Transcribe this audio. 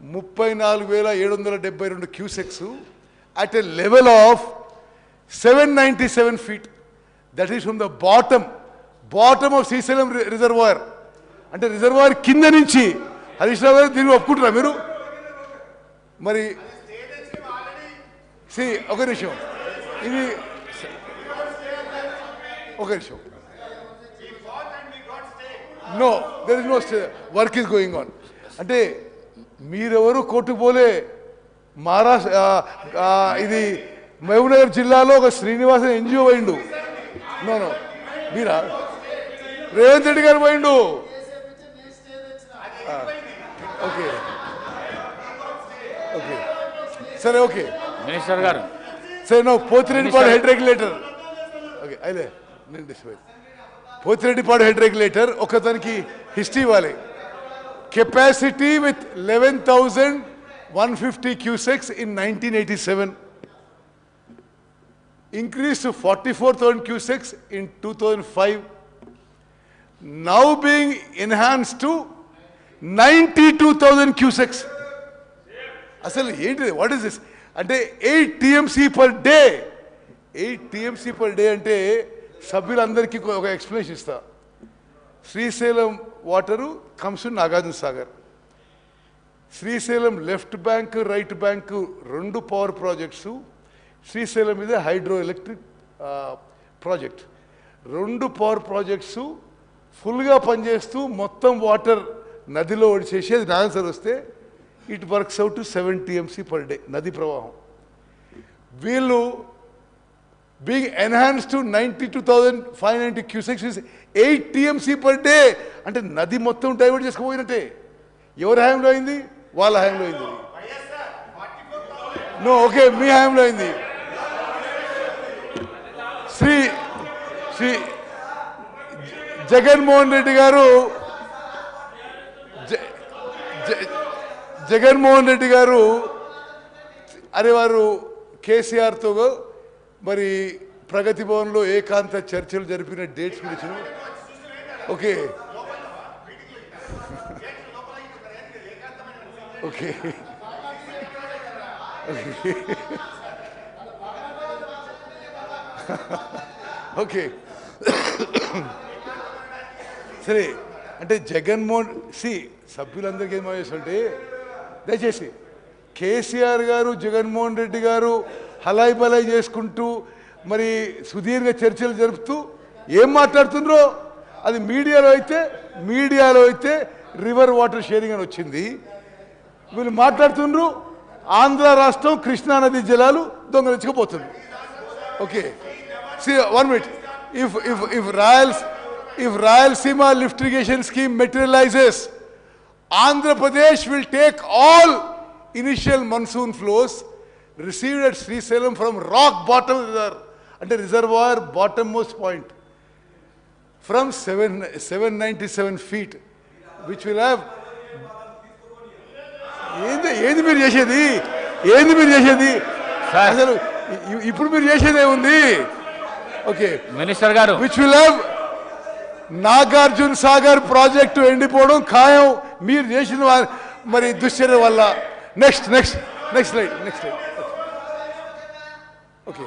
34,772 cusecs at a level of 797 feet. That is from the bottom of Srisalam reservoir. అంటే reservoir కింద నుంచి హరీష్ రావు గారు దీన్ని ఒప్పుకుంటారా మీరు? మరి ఒక నిమిషం, ఇది ఒక నిమిషం. No, there is no work is going on. అంటే మీరెవరు కోర్టుకు పోలే. మహారాష్ట్ర ఇది మహబూబ్నగర్ జిల్లాలో ఒక శ్రీనివాసన్ ఎన్జిఓ పోయిండు. నో మీరా? రేవంత్ రెడ్డి గారు పోయిండు. ఓకే ఓకే సరే, ఓకే మినిస్టర్ గారు సరే. No Pothireddypadu head regulator. Okay అయితే నేను డిస్పైజ్ పోతిరెడ్డిపాడు హెడ్ రెగ్యులేటర్ ఒకతనికి హిస్టరీ ఇవ్వాలి. Capacity with 11,150 cusecs in 1987, increased to 44,000 cusecs in 2005, now being enhanced to 92,000 cusecs. అసలు ఏంటి, వాట్ ఇస్ దిస్? అంటే 8 TMC per day. 8 TMC per day అంటే సభ్యులందరికీ ఒక ఎక్స్ప్లెనేషన్ ఇస్తా. Srisailam water comes to Nagarjuna Sagar. Srisailam left bank right bank 2 power projects. Srisailam మీద hydro electric project. 2 power projects ఫుల్గా పనిచేస్తూ మొత్తం వాటర్ నదిలో ఒడిచేసి అది ఆన్సర్ వస్తే it works out to 7 TMC per day నది ప్రవాహం. వీళ్ళు being enhance to 92,590 cusecs is 8 TMC per day. అంటే నది మొత్తం డైవర్ట్ చేసుకుపోయినట్టే. ఎవరి హయాంలో అయింది? వాళ్ళ హయాంలో అయింది. నో, ఓకే, మీ హయాంలో అయింది. శ్రీ జగన్మోహన్ రెడ్డి గారు అరే వారు కేసీఆర్తో మరి ప్రగతి భవన్లో ఏకాంత చర్చలు జరిపిన డేట్స్ గురించి. ఓకే ఓకే ఓకే సరే. అంటే జగన్మోహన్ సభ్యులందరికీ ఏం చేస్తుంటే దయచేసి కేసీఆర్ గారు జగన్మోహన్ రెడ్డి గారు హలాయి బలాయి చేసుకుంటూ మరి సుదీర్ఘ చర్చలు జరుపుతూ ఏం మాట్లాడుతుండ్రో అది మీడియాలో అయితే రివర్ వాటర్ షేరింగ్ అని వచ్చింది. వీళ్ళు మాట్లాడుతుండ్రు ఆంధ్ర రాష్ట్రం కృష్ణానది జలాలు దొంగలించుకుపోతుంది. Okay, one minute. If Rayalaseema lift irrigation scheme materializes, Andhra Pradesh will take all initial monsoon flows received at Srisalam from rock bottom reservoir, and reservoir bottommost point, from 797 feet, which will have. ఏంది మీరు చేసేది? అసలు ఇప్పుడు మీరు చేసేదే ఉంది. Okay minister garu, which will have Nagarjuna Sagar project ఎండిపోవడం ఖాయం మీరు చేసిన మరి దుశ్చర్య వల్ల. Next slide. ఓకే.